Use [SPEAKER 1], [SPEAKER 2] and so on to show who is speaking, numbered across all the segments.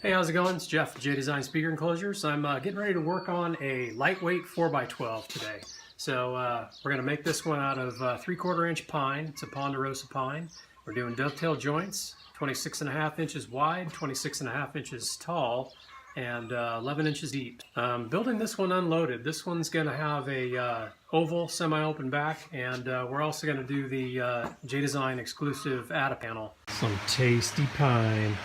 [SPEAKER 1] Hey, how's it going? It's Jeff, J Design Speaker Enclosures. I'm getting ready to work on a lightweight 4x12 today. So we're going to make this one out of 3/4 inch pine. It's a ponderosa pine. We're doing dovetail joints, 26.5 inches wide, 26.5 inches tall, and 11 inches deep. Building this one unloaded. This one's going to have a oval semi-open back, and we're also going to do the J Design exclusive Atta panel. Some tasty pine.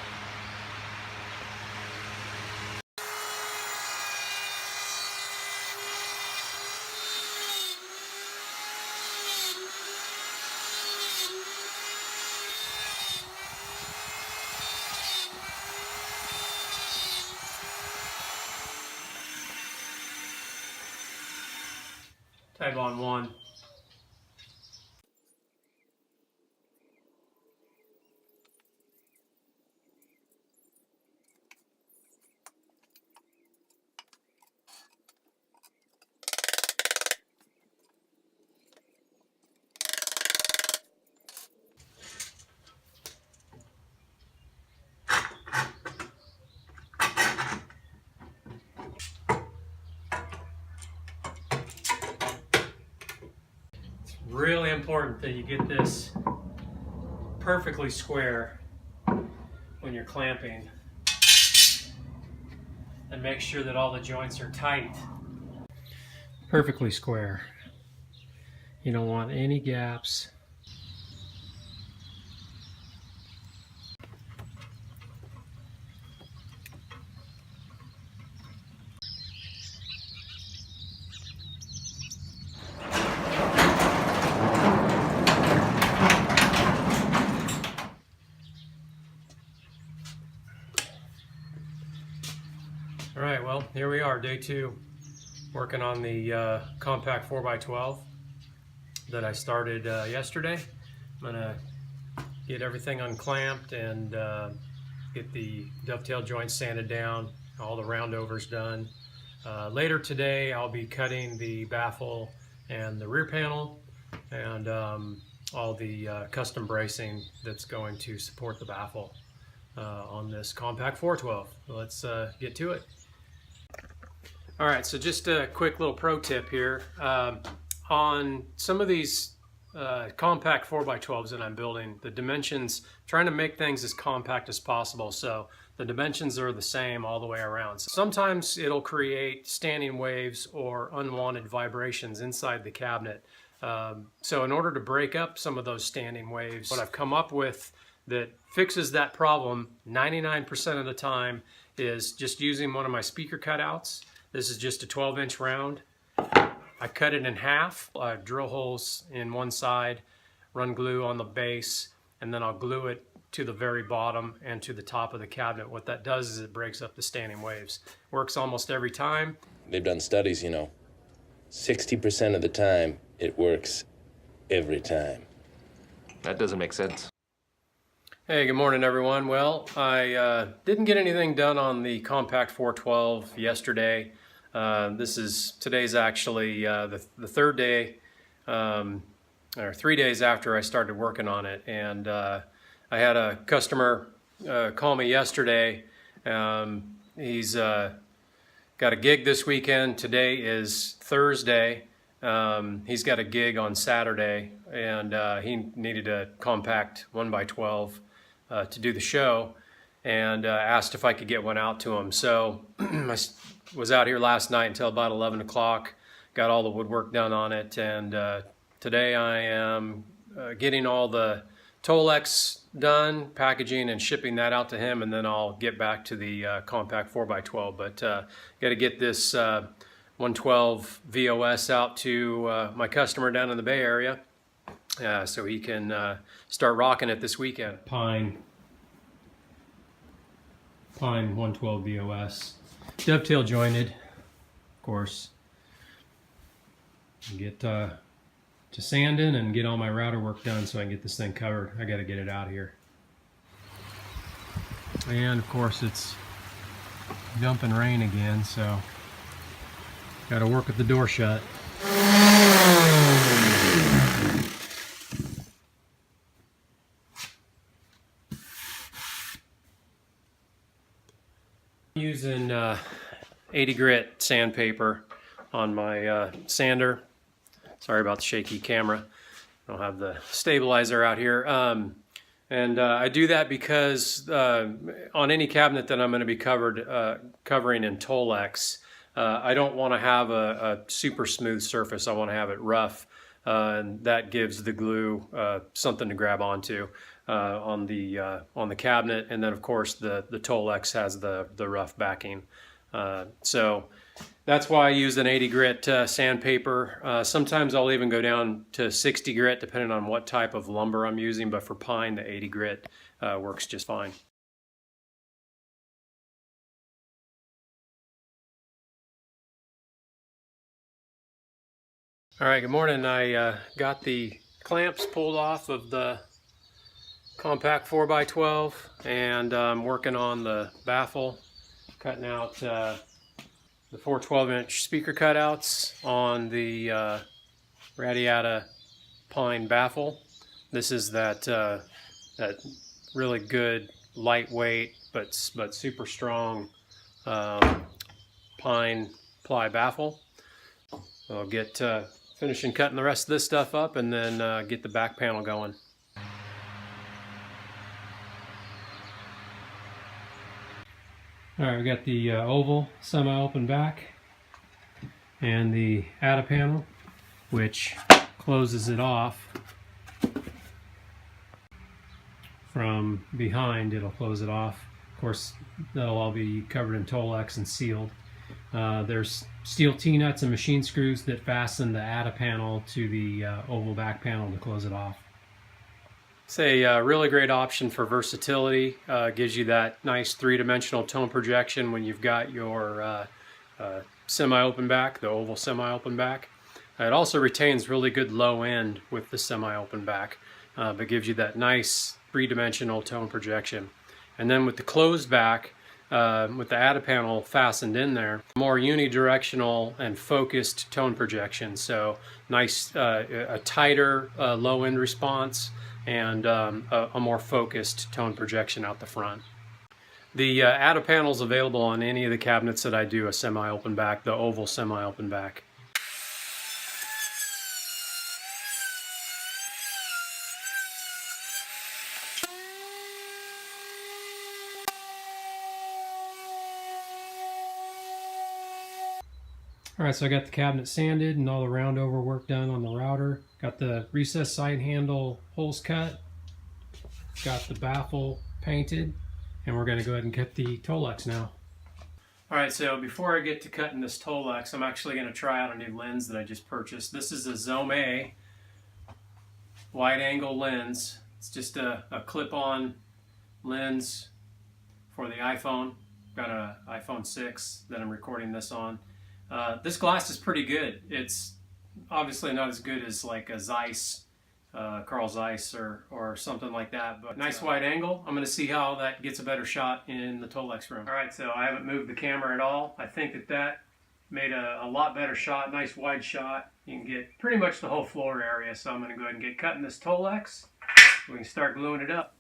[SPEAKER 1] Type on one. Really important that you get this perfectly square when you're clamping, and make sure that all the joints are tight. Perfectly square. You don't want any gaps. All right, well, here we are, day 2, working on the compact 4x12 that I started yesterday. I'm gonna get everything unclamped and get the dovetail joints sanded down, all the roundovers done. Later today, I'll be cutting the baffle and the rear panel and all the custom bracing that's going to support the baffle on this compact 412. Let's get to it. All right, so just a quick little pro tip here. On some of these compact 4x12s that I'm building, the dimensions, trying to make things as compact as possible, so the dimensions are the same all the way around. So sometimes it'll create standing waves or unwanted vibrations inside the cabinet. So in order to break up some of those standing waves, what I've come up with that fixes that problem 99% of the time is just using one of my speaker cutouts. This is just a 12-inch round. I cut it in half, drill holes in one side, run glue on the base, and then I'll glue it to the very bottom and to the top of the cabinet. What that does is it breaks up the standing waves. Works almost every time.
[SPEAKER 2] They've done studies, 60% of the time it works every time.
[SPEAKER 3] That doesn't make sense.
[SPEAKER 1] Hey, good morning everyone. Well, I didn't get anything done on the compact 412 yesterday. Today's actually the third day, or 3 days after I started working on it. And I had a customer call me yesterday. He's got a gig this weekend. Today is Thursday. He's got a gig on Saturday, and he needed a compact 1x12 to do the show, and asked if I could get one out to him. So I was out here last night until about 11 o'clock, got all the woodwork done on it, and today I am getting all the Tolex done, packaging and shipping that out to him, and then I'll get back to the compact 4x12. But got to get this 112 VOS out to my customer down in the Bay Area, so he can start rocking it this weekend. Pine 112 VOS, dovetail jointed, of course. Get to sanding and get all my router work done so I can get this thing covered. I got to get it out here. And of course it's dumping rain again, so got to work with the door shut. Using 80 grit sandpaper on my sander. Sorry about the shaky camera. I don't have the stabilizer out here. I do that because on any cabinet that I'm going to be covering in Tolex, I don't want to have a super smooth surface. I want to have it rough, and that gives the glue something to grab onto on the cabinet. And then of course the Tolex has the rough backing. So that's why I use an 80 grit sandpaper. Sometimes I'll even go down to 60 grit depending on what type of lumber I'm using, but for pine the 80 grit works just fine. All right, good morning. I got the clamps pulled off of the compact 4x12 and I'm working on the baffle, cutting out the 4 12-inch speaker cutouts on the Radiata pine baffle. This is that really good, lightweight but super strong pine ply baffle. I'll get finishing cutting the rest of this stuff up and then get the back panel going. All right, we got the oval semi-open back and the ATA panel, which closes it off from behind. It'll close it off. Of course, that'll all be covered in Tolex and sealed. There's steel T-nuts and machine screws that fasten the ATA panel to the oval back panel to close it off. It's a really great option for versatility. Gives you that nice three-dimensional tone projection when you've got your semi-open back, the oval semi-open back. It also retains really good low end with the semi-open back, but gives you that nice three-dimensional tone projection. And then with the closed back, with the ATA panel fastened in there, more unidirectional and focused tone projection. So nice, a tighter low end response and a more focused tone projection out the front. The ATA panel is available on any of the cabinets that I do a semi-open back, the oval semi-open back. Alright, so I got the cabinet sanded and all the round over work done on the router. Got the recessed side handle holes cut. Got the baffle painted. And we're going to go ahead and cut the Tolex now. Alright, so before I get to cutting this Tolex, I'm actually going to try out a new lens that I just purchased. This is a Zoom wide angle lens. It's just a clip-on lens for the iPhone. Got an iPhone 6 that I'm recording this on. This glass is pretty good. It's obviously not as good as like a Zeiss, Carl Zeiss or something like that, but nice wide angle. I'm going to see how that gets a better shot in the Tolex room. Alright, so I haven't moved the camera at all. I think that made a lot better shot, nice wide shot. You can get pretty much the whole floor area, so I'm going to go ahead and get cutting this Tolex. We can start gluing it up.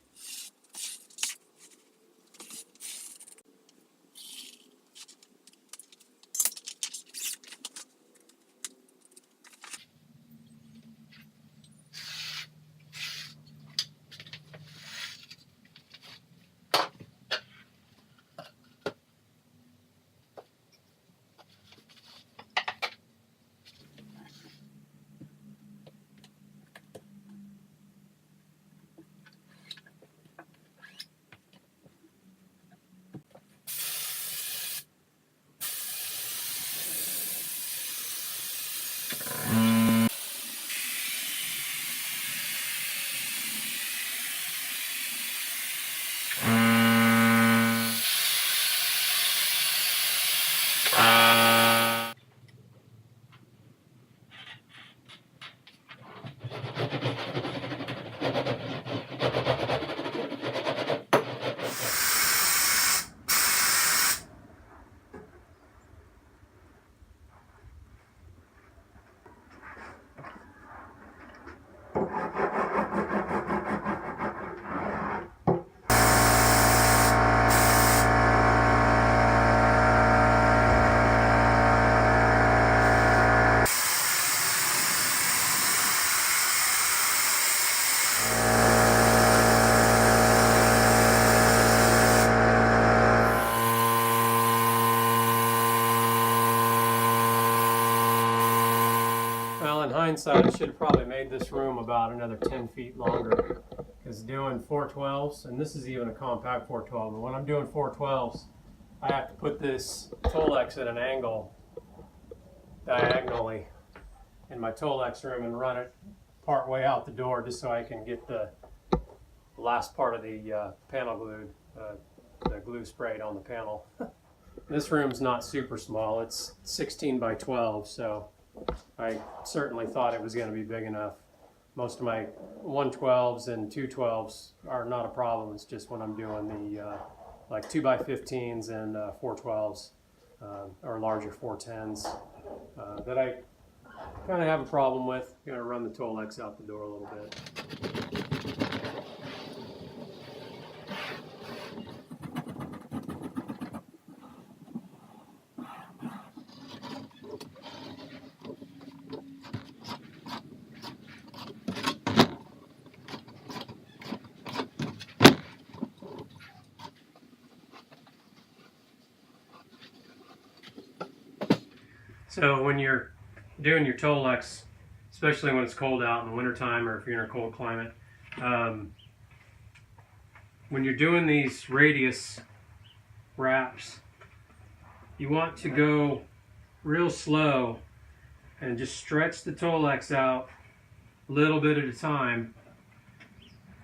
[SPEAKER 1] hindsight, I should have probably made this room about another 10 feet longer. Because doing 412s, and this is even a compact 412, but when I'm doing 412s, I have to put this Tolex at an angle diagonally in my Tolex room and run it part way out the door just so I can get the last part of the panel glued, the glue sprayed on the panel. This room's not super small, it's 16 by 12, so I certainly thought it was going to be big enough. Most of my 112s and 212s are not a problem. It's just when I'm doing the like 2x15s and 412s or larger 410s that I kind of have a problem with. I'm going to run the Tolex out the door a little bit. So when you're doing your Tolex, especially when it's cold out in the wintertime or if you're in a cold climate, when you're doing these radius wraps, you want to go real slow and just stretch the Tolex out a little bit at a time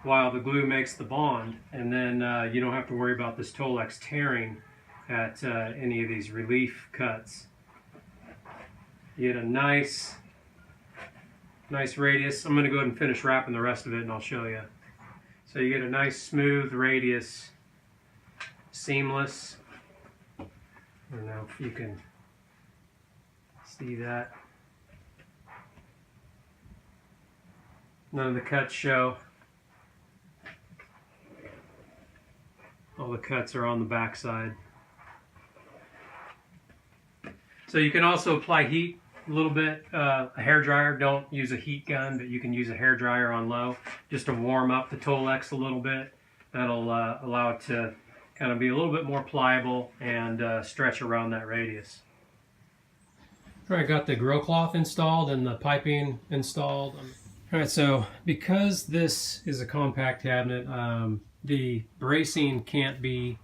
[SPEAKER 1] while the glue makes the bond, and then you don't have to worry about this Tolex tearing at any of these relief cuts. You get a nice radius. I'm going to go ahead and finish wrapping the rest of it and I'll show you. So you get a nice smooth radius, seamless. I don't know if you can see that. None of the cuts show. All the cuts are on the back side. So you can also apply heat a little bit. A hair dryer, don't use a heat gun, but you can use a hair dryer on low just to warm up the Tolex a little bit. That'll allow it to kind of be a little bit more pliable and stretch around that radius. All right, got the grill cloth installed and the piping installed. All right, so because this is a compact cabinet, the bracing can't be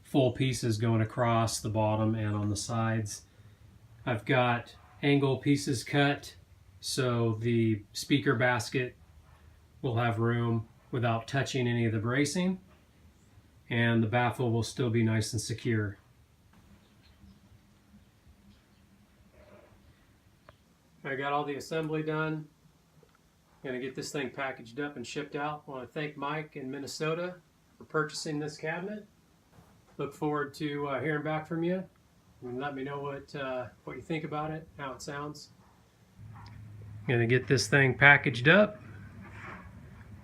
[SPEAKER 1] full pieces going across the bottom and on the sides. I've got angle pieces cut so the speaker basket will have room without touching any of the bracing, and the baffle will still be nice and secure. I got all the assembly done. I'm going to get this thing packaged up and shipped out. I want to thank Mike in Minnesota for purchasing this cabinet. Look forward to hearing back from you. And let me know what you think about it, how it sounds. I'm gonna get this thing packaged up,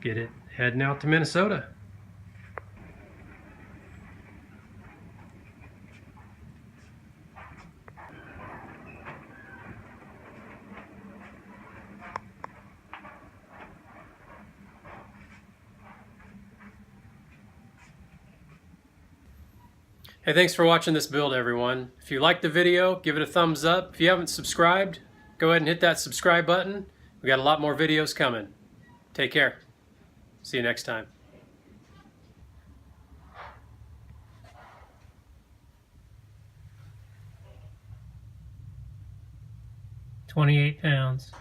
[SPEAKER 1] get it heading out to Minnesota. Hey, thanks for watching this build, everyone. If you liked the video, give it a thumbs up. If you haven't subscribed, go ahead and hit that subscribe button. We got a lot more videos coming. Take care. See you next time. 28 pounds.